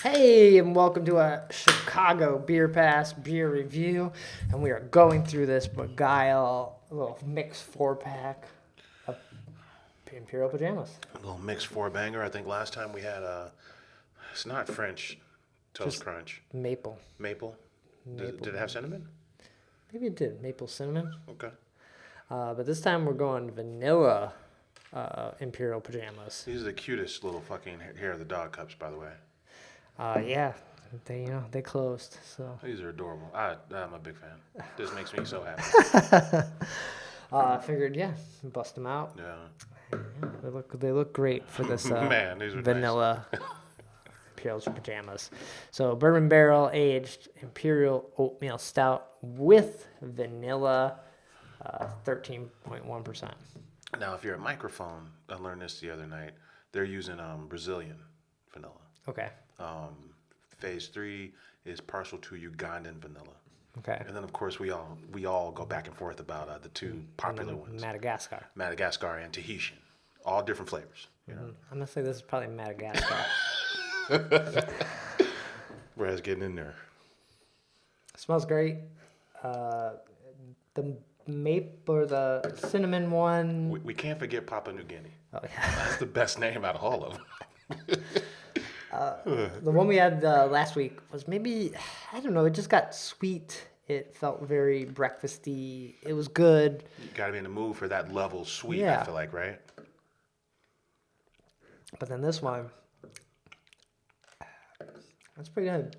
Hey, and welcome to a Chicago Beer Pass beer review. And we are going through this Begyle, a little mixed 4-pack of Imperial Pajamas. A little mixed four-banger. I think last time we had it's not French Toast Just Crunch. Maple. Maple? Did it have cinnamon? Maybe it did. Maple cinnamon. Okay. But this time we're going vanilla Imperial Pajamas. These are the cutest little fucking hair of the dog cups, by the way. Yeah, they closed. So These are adorable. I'm a big fan. This makes me so happy. I figured, bust them out. Yeah. Yeah, they look great for this Man, these are vanilla Imperial Pajamas. So bourbon barrel aged Imperial oatmeal stout with vanilla, 13.1%. Now, if you're a microphone, I learned this the other night. They're using Brazilian vanilla. Okay. Phase 3 is partial to Ugandan vanilla. Okay. And then, of course, we all go back and forth about the two popular ones. Madagascar. Madagascar and Tahitian. All different flavors. You know? I'm gonna say this is probably Madagascar. Whereas getting in there. Smells great. The maple or the cinnamon one. We can't forget Papua New Guinea. Oh yeah. That's the best name out of all of them. The one we had last week was maybe, I don't know, it just got sweet. It felt very breakfasty. It was good. You got to be in the mood for that level sweet, Yeah. I feel like, right? But then this one, that's pretty good.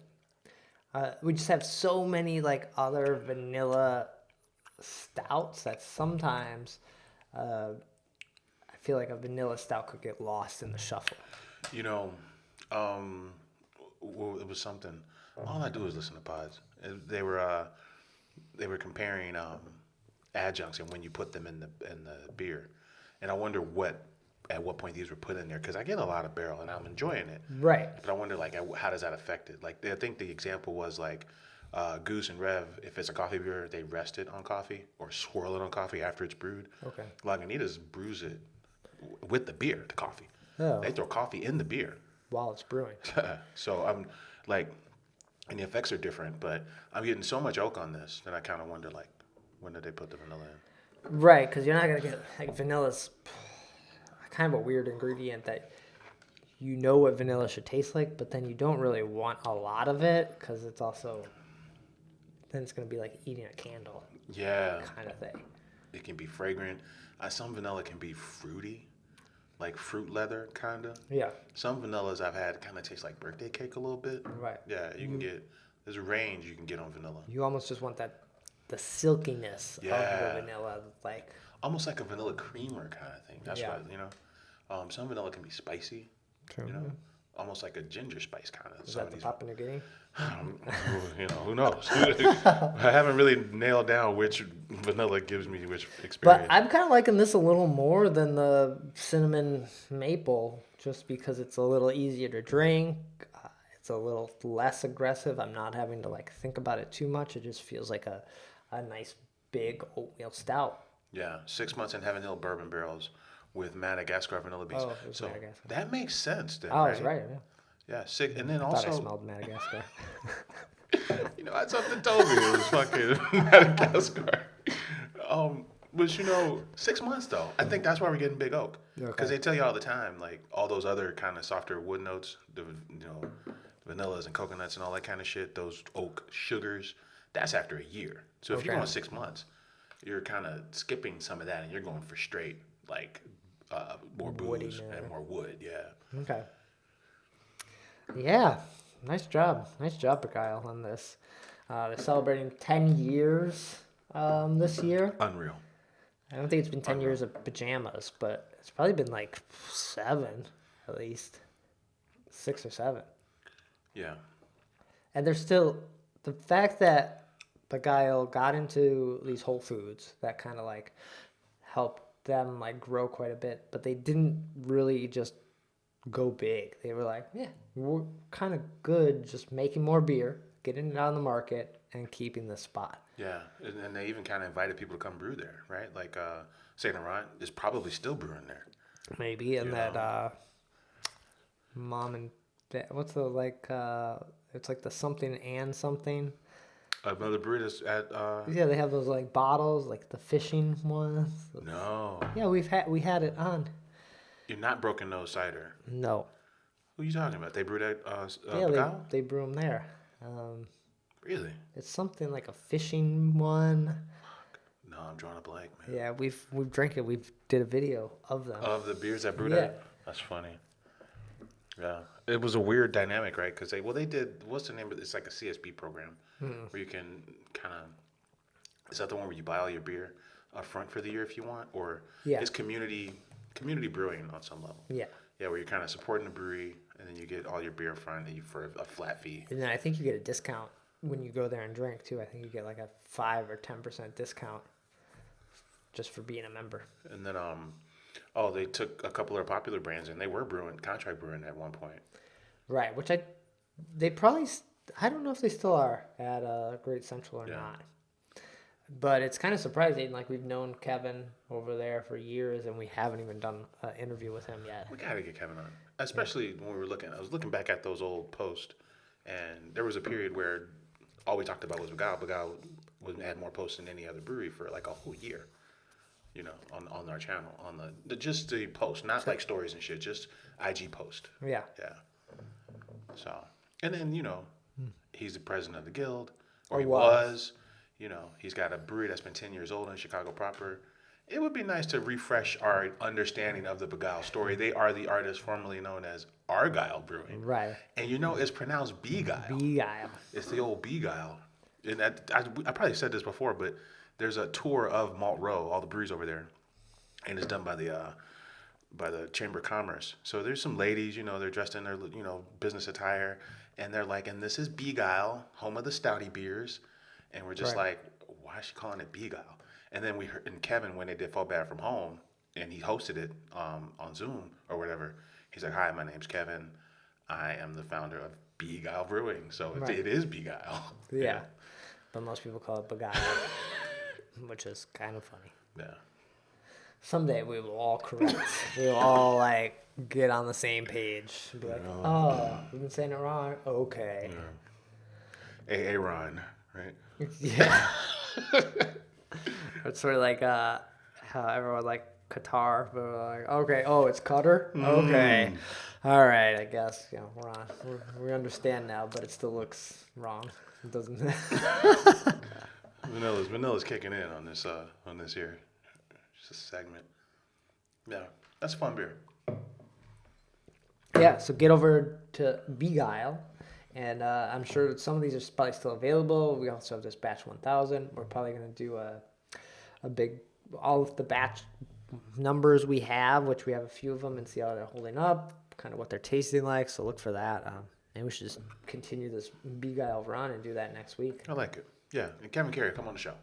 We just have so many like other vanilla stouts that sometimes I feel like a vanilla stout could get lost in the shuffle. You know, it was something. All I do is listen to pods. They were comparing adjuncts and when you put them in the beer, and I wonder at what point these were put in there, because I get a lot of barrel and I'm enjoying it. Right. But I wonder like how does that affect it? Like I think the example was like Goose and Rev. If it's a coffee beer, they rest it on coffee or swirl it on coffee after it's brewed. Okay. Lagunitas brews it with the beer, the coffee. Oh. They throw coffee in the beer. While it's brewing. So I'm like, and the effects are different, but I'm getting so much oak on this that I kind of wonder like, when did they put the vanilla in? Right, because you're not gonna get like vanilla's kind of a weird ingredient that you know what vanilla should taste like, but then you don't really want a lot of it because it's also then it's gonna be like eating a candle. Yeah. Kind of thing. It can be fragrant. Some vanilla can be fruity, like fruit leather kind of. Yeah. Some vanillas I've had kind of taste like birthday cake a little bit. Right. Yeah, you can get, there's a range you can get on vanilla. You almost just want the silkiness of the vanilla, like Almost like a vanilla creamer kind of thing. That's Yeah. what, some vanilla can be spicy, True. almost like a ginger spice kind of. Is that the Papua New Guinea? Who knows? I haven't really nailed down which vanilla gives me which experience. But I'm kind of liking this a little more than the cinnamon maple, just because it's a little easier to drink. It's a little less aggressive. I'm not having to like think about it too much. It just feels like a nice big oatmeal stout. Yeah, 6 months in Heaven Hill bourbon barrels with Madagascar vanilla beans. Oh, it was so Madagascar. that makes sense then, Oh, I right? was right. Yeah. Yeah, sick. And then I thought I also, smelled Madagascar. something told me it was fucking Madagascar. But 6 months though. I think that's why we're getting big oak. Because Okay. they tell you all the time, like all those other kind of softer wood notes, the vanillas and coconuts and all that kind of shit. Those oak sugars, that's after a year. So if you're Okay. going 6 months, you're kind of skipping some of that and you're going for straight like more booze Woodiness. and more wood. Yeah. Okay. Yeah, nice job, Begyle, on this. They're celebrating 10 years this year. Unreal. I don't think it's been 10 years of pajamas, but it's probably been like 7 at least, 6 or 7. Yeah. And there's still the fact that Begyle got into these Whole Foods that kind of like helped them like grow quite a bit, but they didn't really just go big. They were like, yeah, we're kind of good just making more beer, getting it out on the market, and keeping the spot. Yeah, and they even kind of invited people to come brew there, right? Like Saint Laurent is probably still brewing there. Maybe, and Yeah. that mom and what's the like? It's like the something and something. Another brewery that's at. Yeah, they have those like bottles, like the fishing ones. No, Yeah, we had it on. you're not Broken Nose cider. No. Who are you talking about? They brewed at Yeah, Begyle? they brew them there. Um, Really? it's something like a fishing one. No, I'm drawing a blank, man. Yeah, we've drank it. We've did a video of them. Of the beers that brewed Yeah. at? That's funny. Yeah. It was a weird dynamic, right? Because they did, what's the name of it? It's like a CSB program where you can kind of, is that the one where you buy all your beer up front for the year if you want? Or Yeah. it's community brewing on some level? Yeah. Yeah, where you're kind of supporting the brewery and then you get all your beer up front and you for a flat fee. And then I think you get a discount when you go there and drink too. I think you get like a 5 or 10% discount just for being a member. And then, they took a couple of popular brands and they were contract brewing at one point. Right, which they probably, I don't know if they still are at Great Central or not. But it's kind of surprising. Like, we've known Kevin over there for years, and we haven't even done an interview with him yet. We gotta get Kevin on, especially when we were looking. I was looking back at those old posts, and there was a period where all we talked about was Begyle. Begyle had more posts than any other brewery for like a whole year. You know, on our channel, on just the post, not like stories and shit, just IG post. Yeah. Yeah. So, and then he's the president of the guild, or Or he was. You know, he's got a brewery that's been 10 years old in Chicago proper. It would be nice to refresh our understanding of the Begyle story. They are the artist formerly known as Argyle Brewing. Right. And it's pronounced Begyle. Begyle. It's the old Begyle. And I probably said this before, but there's a tour of Malt Row, all the breweries over there. And it's done by the Chamber of Commerce. So there's some ladies, they're dressed in their, business attire. And they're like, and this is Begyle, home of the stouty beers. And we're just like, why is she calling it Begyle? And then we heard, and Kevin, when they did Fall Bad From Home, and he hosted it on Zoom or whatever, he's like, hi, my name's Kevin. I am the founder of Begyle Brewing. So it is Begyle. Yeah. But most people call it Begyle, which is kind of funny. Yeah. Someday we will all correct. We will all, like, get on the same page. And be like, oh, we've been saying it wrong? Okay. Yeah. Aaron, right? Yeah. It's sort of like how everyone like Qatar, but we're like, okay, oh, it's Qatar? Okay. All right, I guess, we're on. We understand now, but it still looks wrong. It doesn't. Vanilla's kicking in on this here. Just a segment. Yeah, that's a fun beer. Yeah, so get over to Begyle. And I'm sure that some of these are probably still available. We also have this batch 1000. We're probably going to do a big, all of the batch numbers we have, which we have a few of them, and see how they're holding up, kind of what they're tasting like. So look for that. Maybe we should just continue this Begyle run and do that next week. I like it. Yeah, and Kevin Carey, come on the show.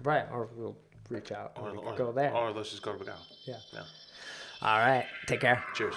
Right, or we'll reach out or go there. Or let's just go to Begyle. Yeah. Yeah. All right, take care. Cheers.